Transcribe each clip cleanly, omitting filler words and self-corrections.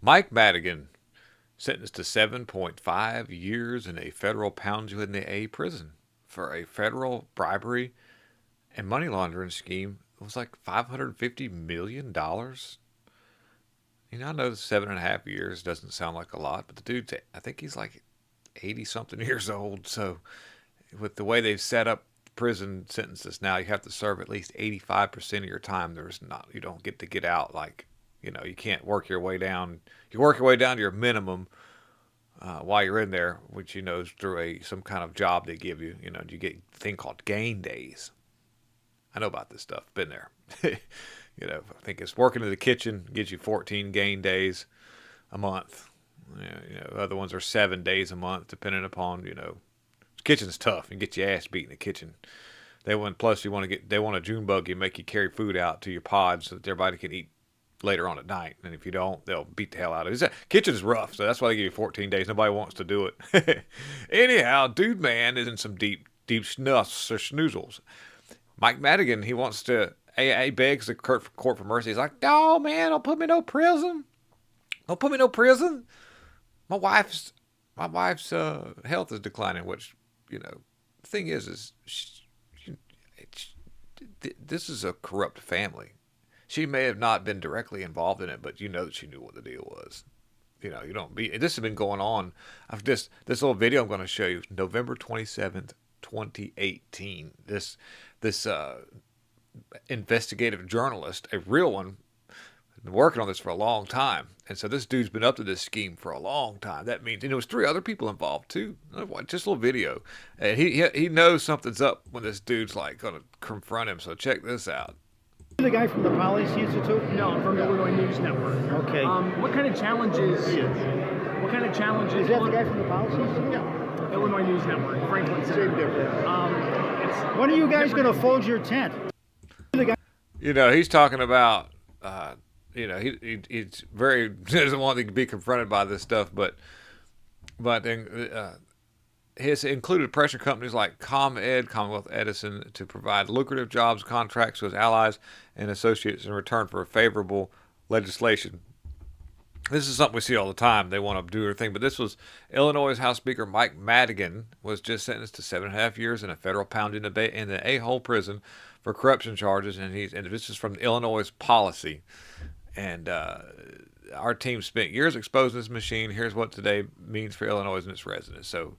Mike Madigan, sentenced to 7.5 years in a federal pound you in the A prison for a federal bribery and money laundering scheme. It was like $550 million. I know 7.5 years doesn't sound like a lot, but the dude, I think he's like 80 something years old. So with the way they've set up prison sentences now, you have to serve at least 85% of your time. You don't get to get out like, you can't work your way down. You work your way down to your minimum while you're in there, which is through some kind of job they give you. You get a thing called gain days. I know about this stuff. Been there. I think it's working in the kitchen gives you 14 gain days a month. Other ones are 7 days a month, depending upon. Kitchen's tough and get your ass beat in the kitchen. They want plus you want to get they want a June buggy and make you carry food out to your pod so that everybody can eat later on at night. And if you don't, they'll beat the hell out of it. Kitchen is rough, so that's why they give you 14 days. Nobody wants to do it. Anyhow, dude man is in some deep snuffs or snoozles. Mike Madigan, he wants to begs the court for mercy. He's like, no man, don't put me in no prison. Don't put me in no prison. My wife's health is declining, which the thing is this is a corrupt family. She may have not been directly involved in it, but that she knew what the deal was. You don't be. This has been going on. This little video I'm going to show you, November 27th, 2018. This investigative journalist, a real one, has been working on this for a long time, and so this dude's been up to this scheme for a long time. That means there was 3 other people involved too. Just a little video, and he knows something's up when this dude's like going to confront him. So check this out. The guy from the Policy Institute? No, I'm from Illinois News Network. Okay. What kind of challenges? What kind of challenges? Is that the guy from the Policy Institute? Yeah. Illinois News Network, Franklin Center. Same difference. When are you guys going to fold your tent? He's talking about. He's very doesn't want to be confronted by this stuff, but his included pressure companies like ComEd, Commonwealth Edison, to provide lucrative jobs contracts to his allies and associates in return for favorable legislation. This is something we see all the time. They want to do their thing, but this was Illinois House Speaker Mike Madigan was just sentenced to 7.5 years in a federal pound in the A-hole prison for corruption charges, and this is from Illinois Policy. And our team spent years exposing this machine. Here's what today means for Illinois and its residents. So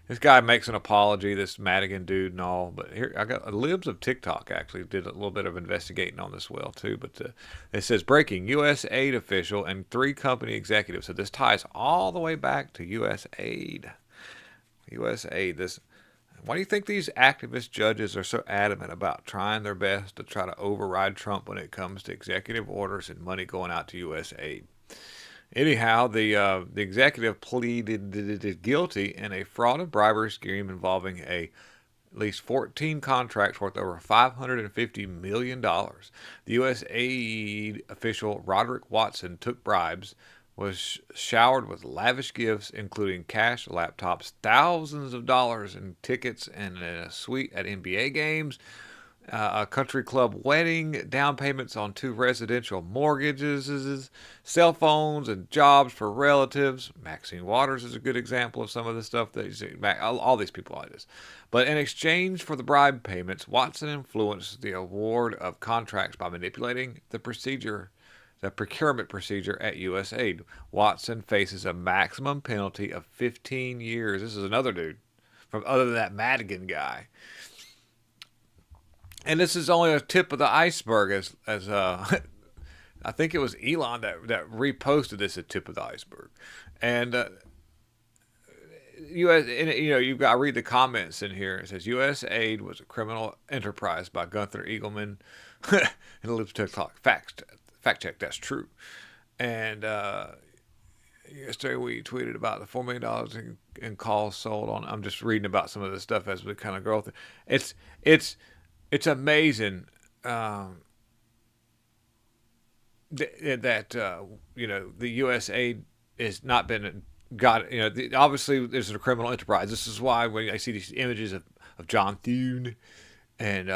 this guy makes an apology, this Madigan dude and all. But here, I got Libs of TikTok actually did a little bit of investigating on this well too. But it says breaking USAID official and 3 company executives. So this ties all the way back to USAID. USAID. Why do you think these activist judges are so adamant about trying their best to try to override Trump when it comes to executive orders and money going out to USAID? Anyhow, the executive pleaded guilty in a fraud and bribery scheme involving at least 14 contracts worth over $550 million. The USAID official Roderick Watson took bribes, was showered with lavish gifts, including cash, laptops, thousands of dollars in tickets, and a suite at NBA games, a country club wedding, down payments on 2 residential mortgages, cell phones, and jobs for relatives. Maxine Waters is a good example of some of the stuff that you see. All these people like this. But in exchange for the bribe payments, Watson influenced the award of contracts by manipulating the procurement procedure at USAID. Watson faces a maximum penalty of 15 years. This is another dude from other than that Madigan guy. And this is only a tip of the iceberg, as I think it was Elon that reposted this at tip of the iceberg. And you've got to read the comments in here. It says USAID was a criminal enterprise by Gunther Eagleman and Libs TikTok. Fact check, that's true. And yesterday we tweeted about the $4 million in calls sold on. I'm just reading about some of this stuff as we kind of go through. It's amazing that the USAID has not been obviously there's a criminal enterprise. This is why when I see these images of John Thune and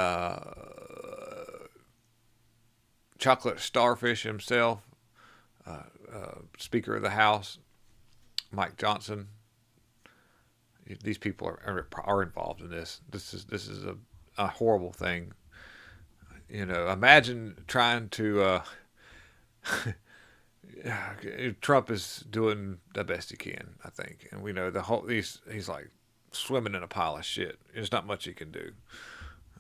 Chocolate Starfish himself, Speaker of the House, Mike Johnson. These people are involved in this. This is a horrible thing. Imagine trying to. Trump is doing the best he can, I think, and we know he's like swimming in a pile of shit. There's not much he can do.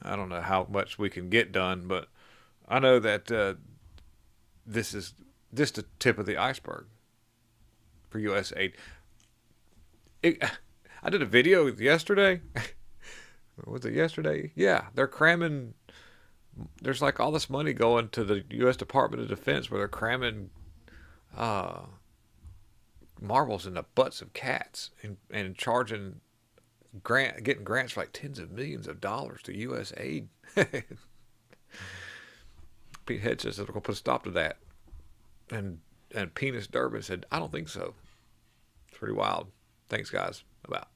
I don't know how much we can get done, but I know that this is just the tip of the iceberg for USAID. I did a video yesterday. Was it yesterday? Yeah, they're cramming. There's like all this money going to the U.S. Department of Defense where they're cramming marbles in the butts of cats and charging getting grants for like tens of millions of dollars to USAID. Pete Head says they're going to put a stop to that. And Penis Durbin said, I don't think so. It's pretty wild. Thanks, guys. About.